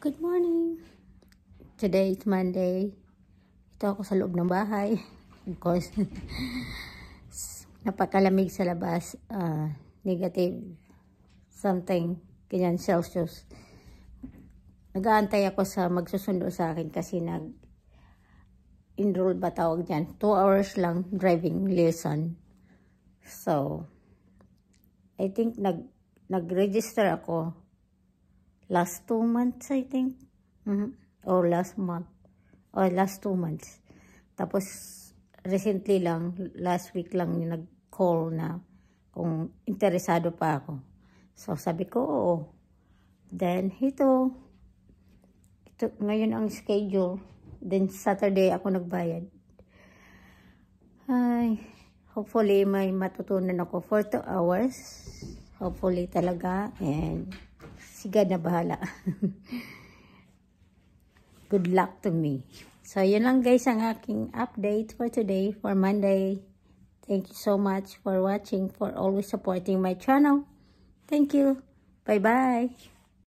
Good morning! Today is Monday. Ito ako sa loob ng bahay. Because napakalamig sa labas. Negative something, ganyan Celsius. Nag-aantay ako sa magsusundo sa akin kasi nag-enroll ba tawag dyan. 2 hours lang driving lesson. So, I think nag-register ako last 2 months, I think. Or last month. Or last 2 months. Tapos, recently lang, last week lang yung nag-call na kung interesado pa ako. So, sabi ko, oo. Then, ito ngayon ang schedule. Then, Saturday ako nagbayad. Ay, hopefully, may matutunan ako for 2 hours. Hopefully talaga. And, si God na bahala. Good luck to me. So, yun lang guys ang aking update for today, for Monday. Thank you so much for watching, for always supporting my channel. Thank you. Bye-bye.